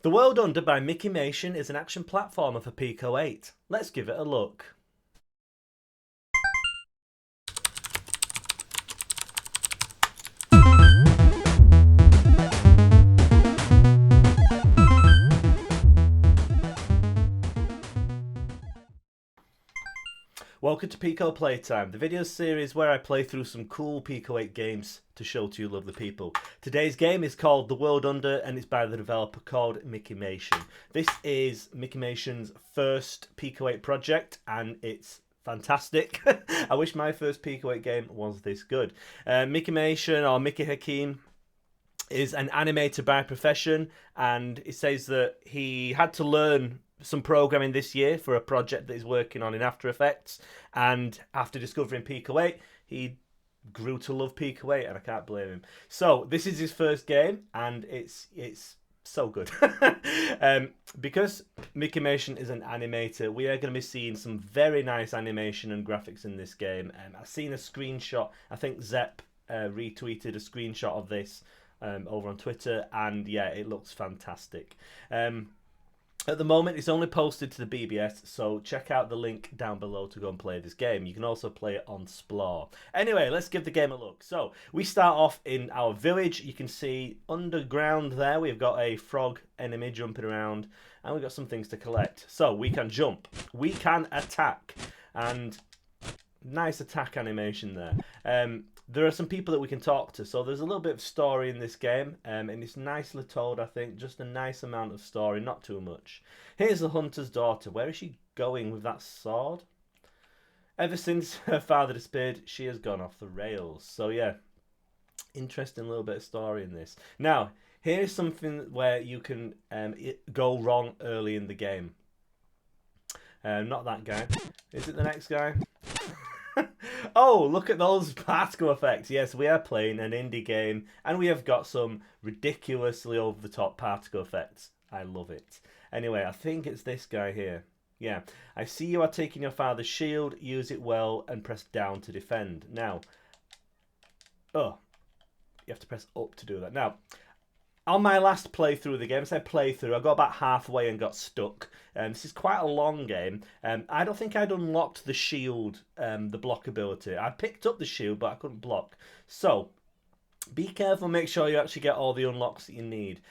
The World Under by Mimimation is an action platformer for Pico 8. Let's give it a look. Welcome to Pico Playtime, the video series where I play through some cool Pico 8 games to show to you lovely people. Today's game is called The World Under and it's by the developer called Mimimation. This is Mimimation's first Pico 8 project and it's fantastic. I wish my first Pico 8 game was this good. Mimimation, or Mickey Hakim, is an animator by profession, and it says that he had to learn some programming this year for a project that he's working on in After Effects, and after discovering Pico 8 he grew to love Pico 8 and I can't blame him. So this is his first game and it's so good. Because Mimimation is an animator, we are going to be seeing some very nice animation and graphics in this game. I've seen a screenshot, I think Zep retweeted a screenshot of this over on Twitter, and yeah, it looks fantastic. At the moment, it's only posted to the BBS, so check out the link down below to go and play this game. You can also play it on Splore. Anyway, let's give the game a look. So, we start off in our village. You can see underground there, we've got a frog enemy jumping around, and we've got some things to collect. So, we can jump, we can attack, and nice attack animation there. There are some people that we can talk to, so there's a little bit of story in this game, and it's nicely told, I think, just a nice amount of story, not too much. Here's the hunter's daughter. Where is she going with that sword? Ever since her father disappeared, she has gone off the rails. So yeah, interesting little bit of story in this. Now, here's something where you can go wrong early in the game. Not that guy. Is it the next guy? Oh, look at those particle effects. Yes, we are playing an indie game and we have got some ridiculously over the top particle effects. I love it. Anyway, I think it's this guy here. Yeah, I see you are taking your father's shield. Use it well and press down to defend. Now, oh, you have to press up to do that. Now, on my last playthrough of the game, I said playthrough, I got about halfway and got stuck. This is quite a long game. I don't think I'd unlocked the shield, the block ability. I picked up the shield, but I couldn't block. So, be careful, make sure you actually get all the unlocks that you need.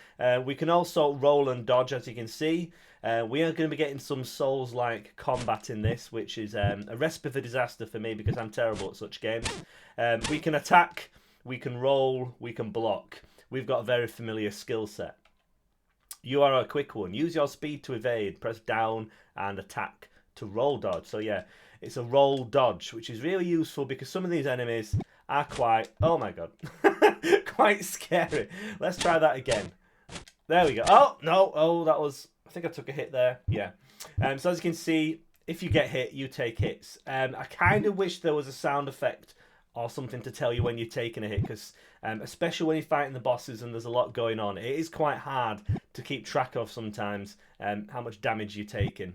We can also roll and dodge, as you can see. We are going to be getting some Souls-like combat in this, which is a recipe for disaster for me because I'm terrible at such games. We can attack, we can roll, we can block. We've got a very familiar skill set. You are a quick one. Use your speed to evade. Press down and attack to roll dodge. So yeah, it's a roll dodge, which is really useful because some of these enemies are quite, oh my god, quite scary. Let's try that again. There we go. Oh, no. Oh, that was, I think I took a hit there. Yeah. So as you can see, if you get hit, you take hits. I kind of wish there was a sound effect or something to tell you when you're taking a hit, because especially when you're fighting the bosses and there's a lot going on, it is quite hard to keep track of sometimes how much damage you're taking.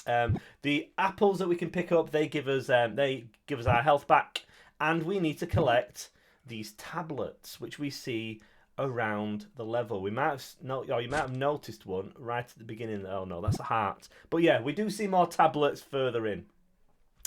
The apples that we can pick up, they give us our health back, and we need to collect these tablets, which we see around the level. We might have you might have noticed one right at the beginning. Oh no, that's a heart. But yeah, we do see more tablets further in.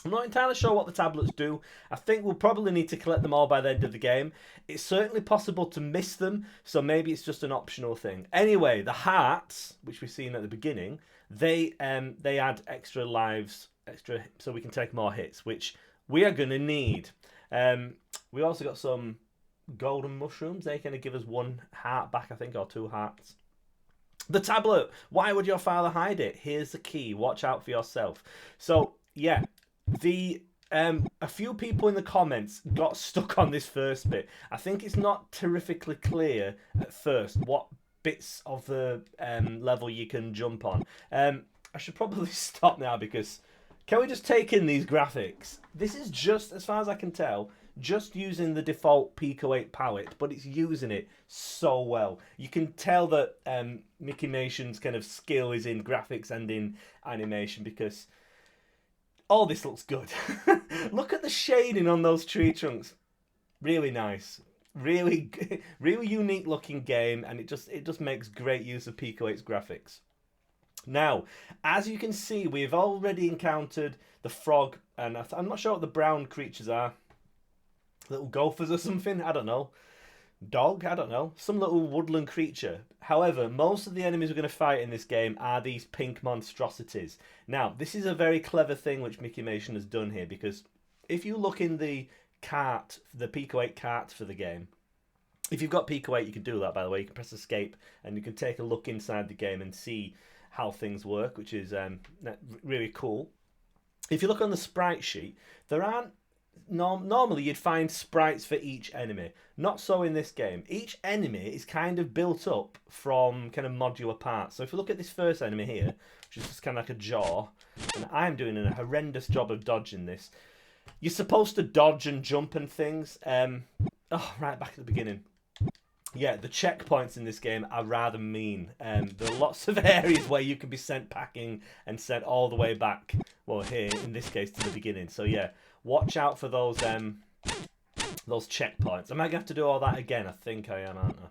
I'm not entirely sure what the tablets do. I think we'll probably need to collect them all by the end of the game. It's certainly possible to miss them, so maybe it's just an optional thing. Anyway, the hearts, which we've seen at the beginning, they add extra lives, so we can take more hits, which we are going to need. We also got some golden mushrooms. They kind of give us one heart back, I think, or two hearts. The tablet. Why would your father hide it? Here's the key. Watch out for yourself. So, yeah. A few people in the comments got stuck on this first bit. I think it's not terrifically clear at first what bits of the level you can jump on. I should probably stop now because can we just take in these graphics? This is just, as far as I can tell, just using the default Pico 8 palette, but it's using it so well. You can tell that Mimimation's kind of skill is in graphics and in animation because all this looks good. Look at the shading on those tree trunks. Really nice. Really, really unique looking game, and it just makes great use of Pico 8's graphics. Now, as you can see, we've already encountered the frog, and I'm not sure what the brown creatures are. Little gophers or something? I don't know. Dog? I don't know. Some little woodland creature. However, most of the enemies we're going to fight in this game are these pink monstrosities. Now, this is a very clever thing which Mikimation has done here, because if you look in the cart, the Pico 8 cart for the game, if you've got Pico 8, you can do that, by the way. You can press escape, and you can take a look inside the game and see how things work, which is really cool. If you look on the sprite sheet, there aren't normally you'd find sprites for each enemy. Not so in this game. Each enemy is kind of built up from kind of modular parts. So if you look at this first enemy here, which is just kind of like a jaw, and I'm doing a horrendous job of dodging this. You're supposed to dodge and jump and things. Right back at the beginning. Yeah, the checkpoints in this game are rather mean. There are lots of areas where you can be sent packing and sent all the way back. Well, here, in this case, to the beginning. So yeah, watch out for those checkpoints. Am I going to have to do all that again? I think I am, aren't I?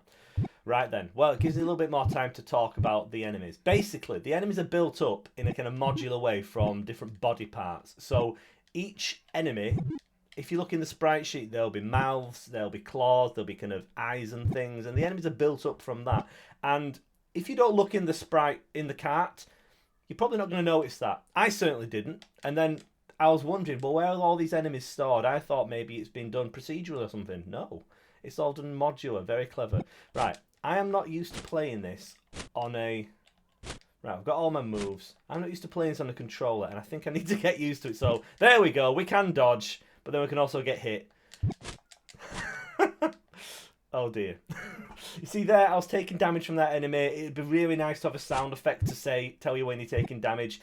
Right then. Well, it gives you a little bit more time to talk about the enemies. Basically, the enemies are built up in a kind of modular way from different body parts. So each enemy, if you look in the sprite sheet, there'll be mouths, there'll be claws, there'll be kind of eyes and things, and the enemies are built up from that. And if you don't look in the sprite in the cart, you're probably not going to notice that. I certainly didn't. And then I was wondering, well, where are all these enemies stored? I thought maybe it's been done procedurally or something. No, it's all done modular. Very clever. Right, I am not used to playing this on a... Right, I've got all my moves. I'm not used to playing this on a controller, and I think I need to get used to it. So, there we go. We can dodge, but then we can also get hit. Oh, dear. You see there, I was taking damage from that enemy. It'd be really nice to have a sound effect to tell you when you're taking damage.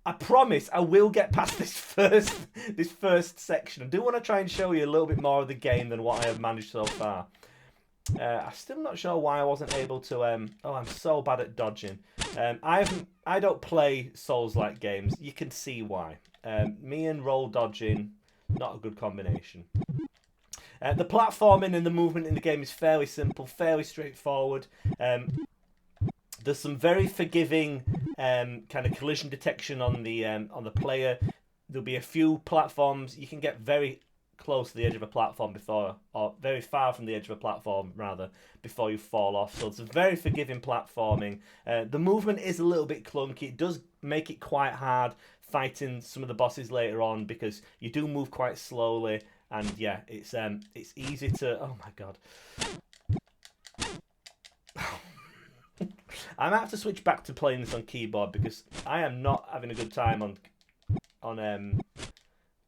I promise I will get past this first section. I do want to try and show you a little bit more of the game than what I have managed so far. I'm still not sure why I wasn't able to... oh, I'm so bad at dodging. I don't play Souls-like games. You can see why. Me and roll dodging, not a good combination. The platforming and the movement in the game is fairly simple, fairly straightforward. There's some very forgiving kind of collision detection on the player. There'll be a few platforms you can get very close to the edge of a platform before, or very far from the edge of a platform rather, before you fall off. So it's a very forgiving platforming. The movement is a little bit clunky. It does make it quite hard fighting some of the bosses later on because you do move quite slowly. And yeah, it's easy to... Oh my god. I might have to switch back to playing this on keyboard because I am not having a good time on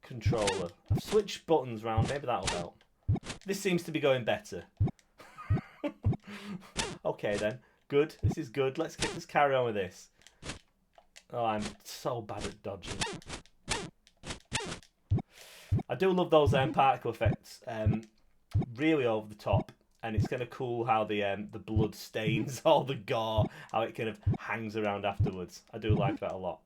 controller. I've switched buttons round, maybe that'll help. This seems to be going better. Okay then, good. This is good. Let's carry on with this. Oh, I'm so bad at dodging. I do love those particle effects. Really over the top. And it's kind of cool how the blood stains all the gore, how it kind of hangs around afterwards. I do like that a lot.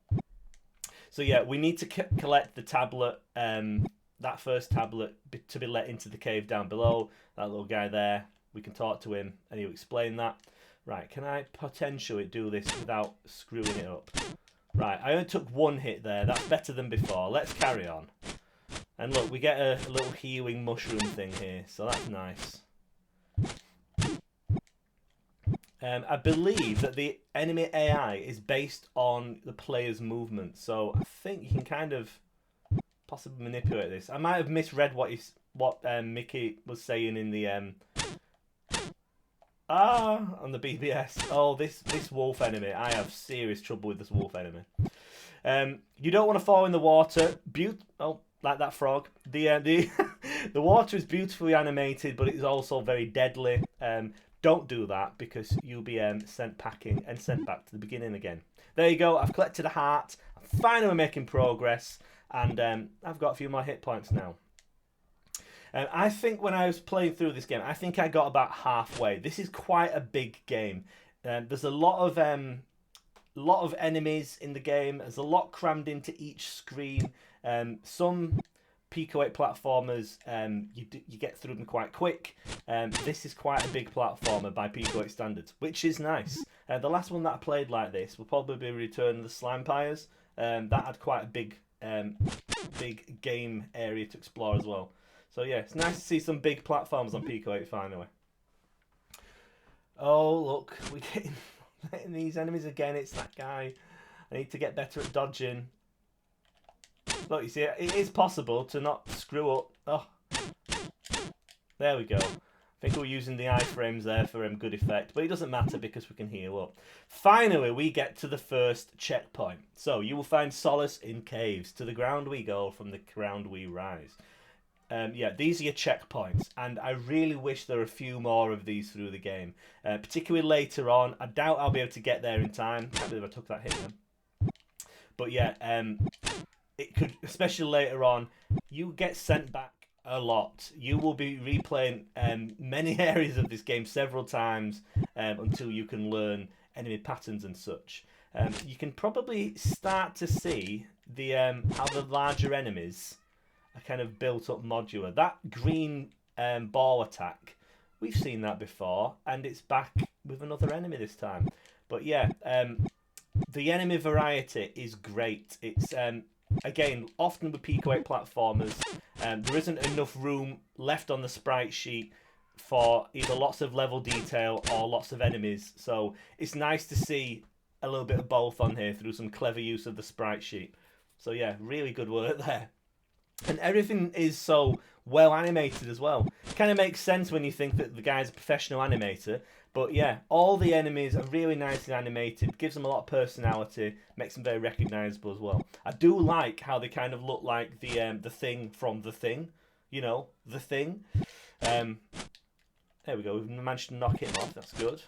So yeah, we need to collect the tablet, that first tablet, to be let into the cave down below. That little guy there, we can talk to him and he'll explain that. Right, can I potentially do this without screwing it up? Right, I only took one hit there. That's better than before. Let's carry on. And look, we get a little healing mushroom thing here, so that's nice. I believe that the enemy AI is based on the player's movement, so I think you can kind of possibly manipulate this. I might have misread what Mickey was saying in the on the BBS. Oh, this wolf enemy. I have serious trouble with this wolf enemy. You don't want to fall in the water. Like that frog. The water is beautifully animated, but it is also very deadly. Don't do that because you'll be sent packing and sent back to the beginning again. There you go. I've collected a heart. I'm finally making progress, and I've got a few more hit points now. I think when I was playing through this game, I think I got about halfway. This is quite a big game. There's a lot of enemies in the game. There's a lot crammed into each screen. Some Pico 8 platformers, you get through them quite quick. This is quite a big platformer by Pico 8 standards, which is nice. The last one that I played like this will probably be Return of the Slime Pyres. That had quite a big game area to explore as well. So yeah, it's nice to see some big platforms on Pico 8 finally. Oh look, we're getting these enemies again. It's that guy. I need to get better at dodging. Look, you see, it is possible to not screw up. Oh, there we go. I think we're using the iframes there for good effect, but it doesn't matter because we can heal up. Finally, we get to the first checkpoint. So you will find solace in caves. To the ground we go, from the ground we rise. Yeah, these are your checkpoints, and I really wish there were a few more of these through the game, particularly later on. I doubt I'll be able to get there in time. Can't believe I took that hit then. But yeah, it could, especially later on, you get sent back a lot. You will be replaying many areas of this game several times until you can learn enemy patterns and such. You can probably start to see the how the larger enemies are kind of built up modular. That green ball attack, we've seen that before, and it's back with another enemy this time. But yeah, the enemy variety is great. It's again, often with Pico 8 platformers, there isn't enough room left on the sprite sheet for either lots of level detail or lots of enemies. So it's nice to see a little bit of both on here through some clever use of the sprite sheet. So yeah, really good work there. And everything is so well animated as well. Kind of makes sense when you think that the guy's a professional animator. But yeah, all the enemies are really nicely animated, gives them a lot of personality, makes them very recognisable as well. I do like how they kind of look like the Thing from The Thing, you know, The Thing. There we go, we've managed to knock him off, that's good.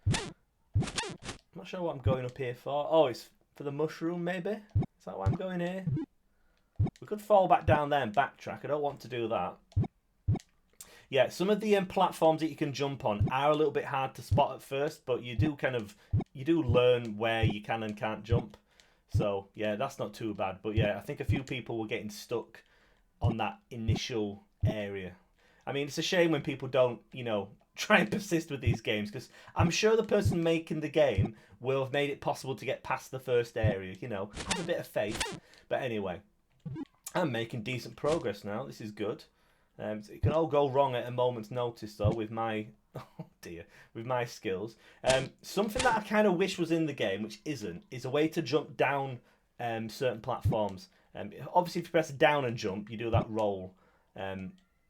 I'm not sure what I'm going up here for. Oh, it's for the mushroom maybe? Is that why I'm going here? We could fall back down there and backtrack, I don't want to do that. Yeah, some of the platforms that you can jump on are a little bit hard to spot at first, but you do learn where you can and can't jump. So yeah, that's not too bad. But yeah, I think a few people were getting stuck on that initial area. I mean, it's a shame when people don't, you know, try and persist with these games, because I'm sure the person making the game will have made it possible to get past the first area, you know. Have a bit of faith. But anyway, I'm making decent progress now. This is good. It can all go wrong at a moment's notice, though, with my with my skills. Something that I kind of wish was in the game, which isn't, is a way to jump down certain platforms. Obviously, if you press down and jump, you do that roll.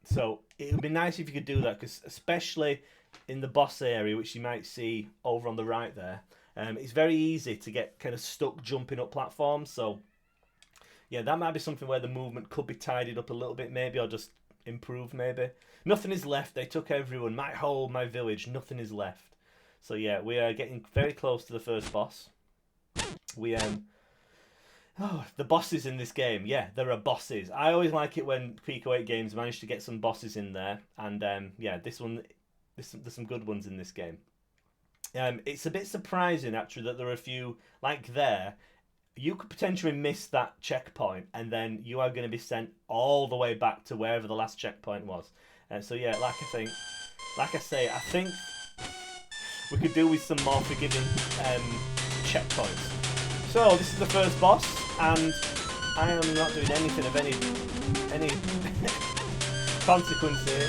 So it would be nice if you could do that, because especially in the boss area, which you might see over on the right there, it's very easy to get kind of stuck jumping up platforms. So yeah, that might be something where the movement could be tidied up a little bit, maybe, or just improved maybe. Nothing is left. They took everyone. My whole, my village. Nothing is left. So yeah, we are getting very close to the first boss. We oh, the bosses in this game. Yeah, there are bosses. I always like it when Pico 8 games manage to get some bosses in there, and yeah, this one, there's some good ones in this game. It's a bit surprising actually that there are a few like there. You could potentially miss that checkpoint, and then you are going to be sent all the way back to wherever the last checkpoint was. And so yeah, like I say, I think we could do with some more forgiving checkpoints. So this is the first boss, and I am not doing anything of any consequence here.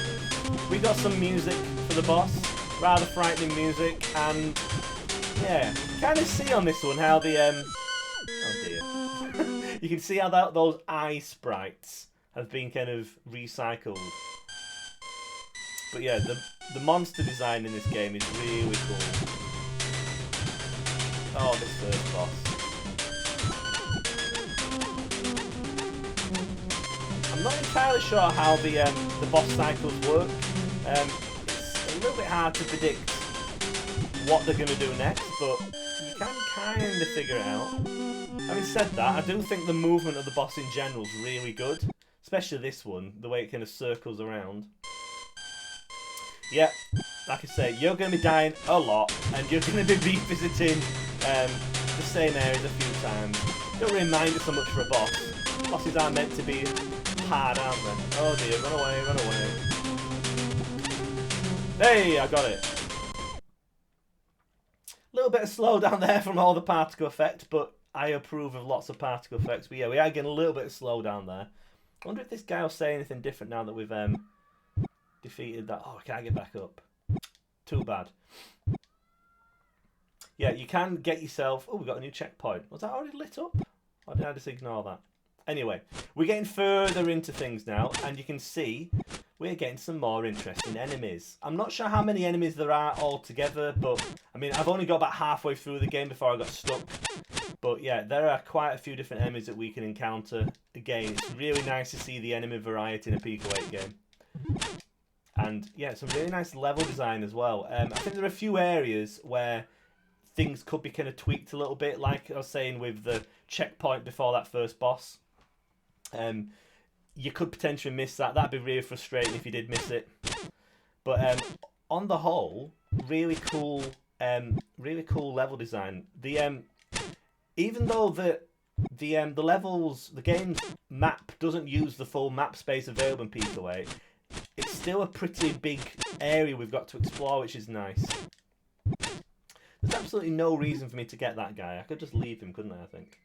We got some music for the boss, rather frightening music, and yeah, kind of see on this one how the oh dear. You can see how those eye sprites have been kind of recycled. But yeah, the monster design in this game is really cool. Oh, this first boss. I'm not entirely sure how the boss cycles work. It's a little bit hard to predict what they're going to do next, but you can kind of figure it out. Having said that, I do think the movement of the boss in general is really good, especially this one, the way it kind of circles around. Yeah, like I say, you're going to be dying a lot, and you're going to be revisiting the same areas a few times. Don't really mind it so much for a boss. Bosses are meant to be hard, aren't they? Oh dear, run away, run away. Hey, I got it. A little bit of slowdown there from all the particle effect, but I approve of lots of particle effects. But yeah, we are getting a little bit of slowdown there. I wonder if this guy will say anything different now that we've defeated that. Oh, I can't get back up. Too bad. Yeah, you can get yourself... Oh, we got a new checkpoint. Was that already lit up? Or did I just ignore that? Anyway, we're getting further into things now, and you can see we're getting some more interesting enemies. I'm not sure how many enemies there are altogether, but I mean, I've only got about halfway through the game before I got stuck. But yeah, there are quite a few different enemies that we can encounter. Again, it's really nice to see the enemy variety in a Pico 8 game. And yeah, some really nice level design as well. I think there are a few areas where things could be kind of tweaked a little bit, like I was saying with the checkpoint before that first boss. You could potentially miss that. That'd be really frustrating if you did miss it. But on the whole, really cool level design. The even though the levels, the game's map doesn't use the full map space available in Pico 8, it's still a pretty big area we've got to explore, which is nice. There's absolutely no reason for me to get that guy. I could just leave him, couldn't I think?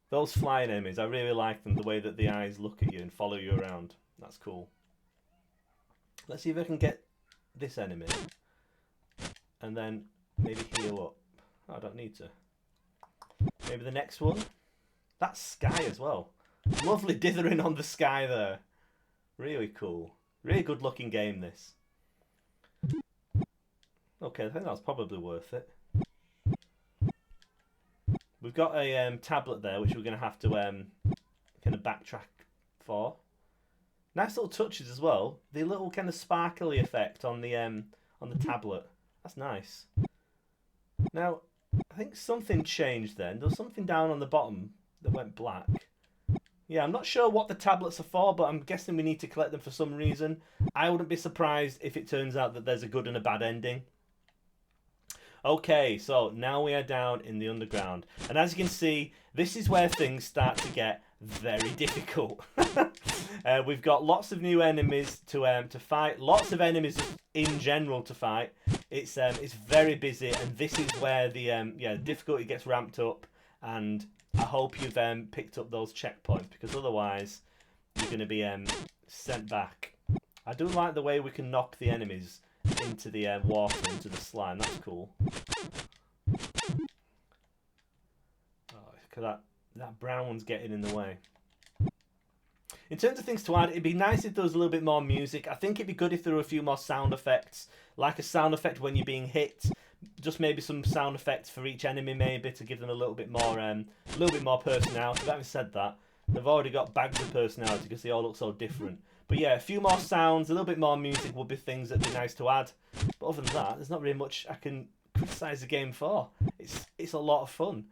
Those flying enemies, I really like them, the way that the eyes look at you and follow you around. That's cool. Let's see if I can get this enemy. And then maybe heal up. Oh, I don't need to. Maybe the next one. That's sky as well. Lovely dithering on the sky there. Really cool. Really good looking game, this. Okay, I think that's probably worth it. We've got a tablet there, which we're going to have to kind of backtrack for. Nice little touches as well. The little kind of sparkly effect on the tablet. That's nice. Now, I think something changed then. There was something down on the bottom that went black. Yeah, I'm not sure what the tablets are for, but I'm guessing we need to collect them for some reason. I wouldn't be surprised if it turns out that there's a good and a bad ending. Okay, so now we are down in the underground. And as you can see, this is where things start to get very difficult. We've got lots of new enemies to fight, lots of enemies in general to fight. It's very busy, and this is where the difficulty gets ramped up. And I hope you've picked up those checkpoints, because otherwise you're going to be sent back. I do like the way we can knock the enemies into the water, into the slime. That's cool. Oh, because that brown one's getting in the way. In terms of things to add, it'd be nice if there was a little bit more music. I think it'd be good if there were a few more sound effects, like a sound effect when you're being hit. Just maybe some sound effects for each enemy, maybe to give them a little bit more personality. But having said that, they've already got bags of personality because they all look so different. But yeah, a few more sounds, a little bit more music would be things that'd be nice to add. But other than that, there's not really much I can criticise the game for. It's a lot of fun.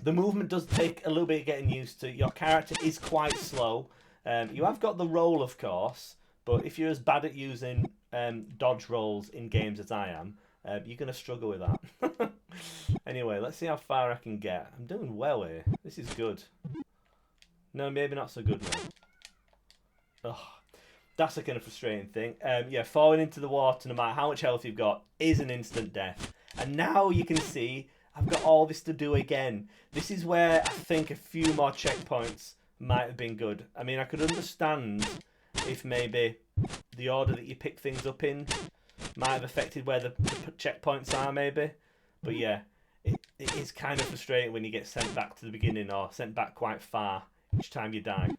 The movement does take a little bit of getting used to. Your character is quite slow. You have got the roll, of course, but if you're as bad at using dodge rolls in games as I am, you're going to struggle with that. Anyway, let's see how far I can get. I'm doing well here. This is good. No, maybe not so good now. Oh, that's a kind of frustrating thing. Yeah, falling into the water, no matter how much health you've got, is an instant death. And now you can see I've got all this to do again. This is where I think a few more checkpoints might have been good. I mean, I could understand if maybe the order that you pick things up in might have affected where the checkpoints are, maybe. But yeah, it is kind of frustrating when you get sent back to the beginning or sent back quite far each time you die.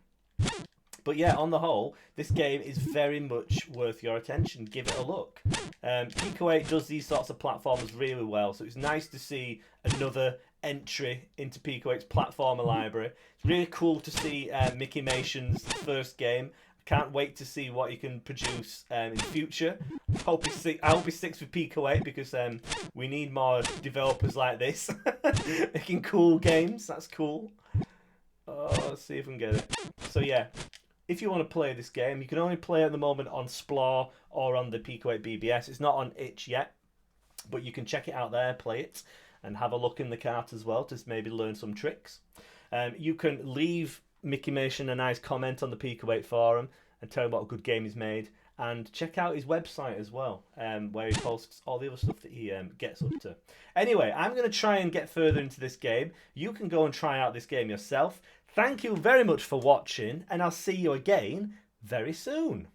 But yeah, on the whole, this game is very much worth your attention. Give it a look. Pico 8 does these sorts of platformers really well, so it's nice to see another entry into Pico 8's platformer library. It's really cool to see Mickeymation's first game. I can't wait to see what he can produce in the future. I hope he sticks with Pico 8 because we need more developers like this making cool games. That's cool. Oh, let's see if we can get it. So yeah, if you want to play this game, you can only play at the moment on Splore or on the Pico 8 BBS. It's not on itch yet, but you can check it out there, play it. and have a look in the cart as well to maybe learn some tricks. You can leave Mickey a nice comment on the Pico 8 forum and tell him what a good game he's made. And check out his website as well, where he posts all the other stuff that he gets up to. Anyway, I'm going to try and get further into this game. You can go and try out this game yourself. Thank you very much for watching, and I'll see you again very soon.